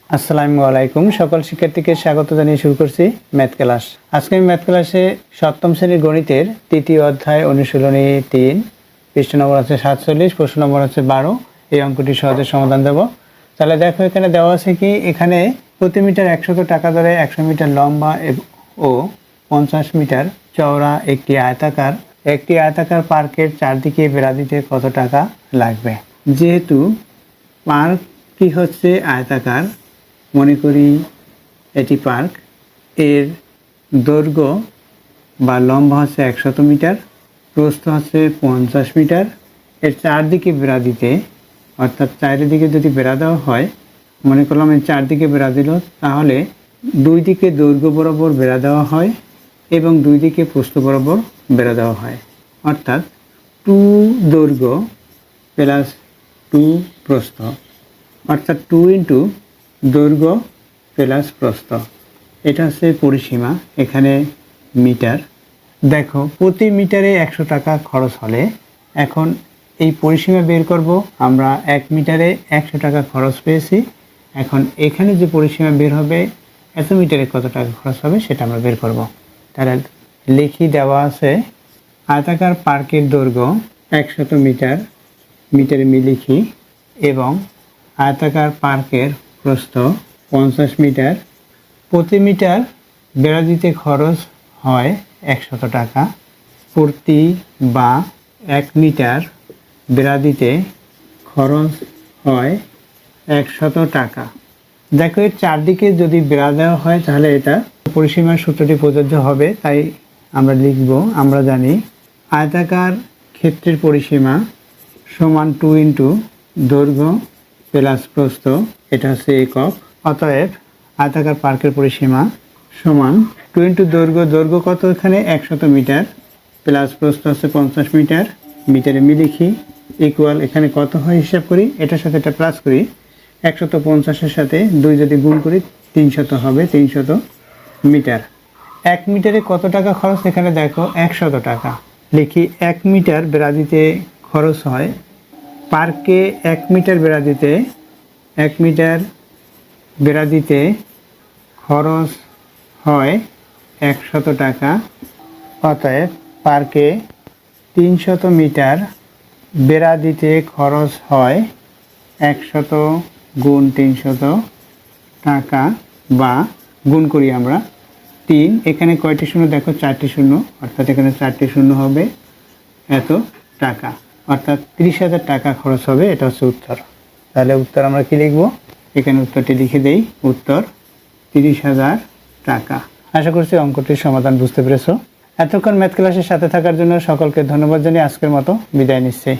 আসসালামু আলাইকুম। সকল শিক্ষার্থীকে স্বাগত জানিয়ে শুরু করছি ম্যাথ ক্লাস। আজকে আমি ম্যাথ ক্লাসে সপ্তম শ্রেণীর গণিতের তৃতীয় অধ্যায় অনুশীলনী 3, পৃষ্ঠা নম্বর আছে 47, প্রশ্ন নম্বর আছে 12। এই অঙ্কটি সহজে সমাধান দেব। তাহলে দেখো এখানে দেওয়া আছে কি, এখানে প্রতি মিটার 100 টাকা দরে 100 মিটার লম্বা ও 50 মিটার চওড়া একটি আয়তাকার পার্কের চারদিকে বেড়া দিতে কত টাকা লাগবে। যেহেতু পার্কটি হচ্ছে আয়তাকার, মনে করি এটি পার্ক, এর দৈর্ঘ্য বা লম্বা হচ্ছে 100 মিটার, প্রস্থ হচ্ছে 50 মিটার। এর চারদিকে বেড়া দিতে, অর্থাৎ চারিদিকে যদি বেড়া দেওয়া হয়, মনে করলাম এই চারদিকে বেড়া দিল, তাহলে দুই দিকে দৈর্ঘ্য বরাবর বেড়া দেওয়া হয় এবং দুই দিকে প্রস্থ বরাবর বেড়া দেওয়া হয়। অর্থাৎ 2 দৈর্ঘ্য প্লাস 2 প্রস্থ, অর্থাৎ 2 ইন্টু দৈর্ঘ্য প্লাস প্রস্থ। এটা হচ্ছে পরিসীমা, এখানে মিটার। দেখো প্রতি মিটারে 100 টাকা খরচ হলে এখন এই পরিসীমা বের করব। আমরা 1 মিটারে 100 টাকা খরচ পেয়েছি। এখন এখানে যে পরিসীমা বের হবে, এত মিটারে কত টাকা খরচ হবে সেটা আমরা বের করব। তাহলে লিখি, দেওয়া আছে আয়তাকার পার্কের দৈর্ঘ্য 100 মিটার, মিটারে লিখি, এবং আয়তাকার পার্কের প্রস্থ 50 মিটার। প্রতি মিটার বেড়া দিতে খরচ হয় 100 টাকা। প্রতি বা 1 মিটার বেড়া দিতে খরচ হয় 100 টাকা। দেখো এর চারদিকে যদি বেড়া দেওয়া হয় তাহলে এটা পরিসীমার সূত্রটি প্রযোজ্য হবে। তাই আমরা লিখব, আমরা জানি আয়তাকার ক্ষেত্রের পরিসীমা সমান 2 ইন্টু দৈর্ঘ্য প্লাস প্রস্থ, এটা হচ্ছে একক। অতএব আয়তাকার পার্কের পরিসীমা সমান 2 ইন্টু দৈর্ঘ্য কত, এখানে 100 মিটার, প্লাস প্রস্থ হচ্ছে 50 মিটার, মিটারে লিখি, ইকুয়াল এখানে কত হয় হিসাব করি, এটার সাথে এটা প্লাস করি, 150-এর সাথে 2 যদি গুণ করি 300 হবে, 300 মিটার। 1 মিটারে কত টাকা খরচ, এখানে দেখো 100 টাকা। লিখি 1 মিটার বেড়া দিতে খরচ হয়, পার্কে 1 মিটার বেড়া দিতে, 1 মিটার বেড়া দিতে খরচ হয় 100 টাকা। অতএব পার্কে 300 মিটার বেড়া দিতে খরচ হয় 100 গুণ 300 টাকা, বা গুণ করি আমরা 3, এখানে কয়টি শূন্য দেখো, 4টি শূন্য, অর্থাৎ এখানে 4টি শূন্য হবে, এত টাকা, অর্থাৎ 30,000 টাকা খরচ হবে। এটা হচ্ছে উত্তর। তাহলে উত্তর আমরা কি লিখব, এখানে উত্তরটি লিখে দেই, উত্তর 30,000 টাকা। আশা করছি অঙ্কটির সমাধান বুঝতে পেরেছো। এতক্ষণ ম্যাথ ক্লাসের সাথে থাকার জন্য সকলকে ধন্যবাদ জানিয়ে আজকের মতো বিদায় নিচ্ছি।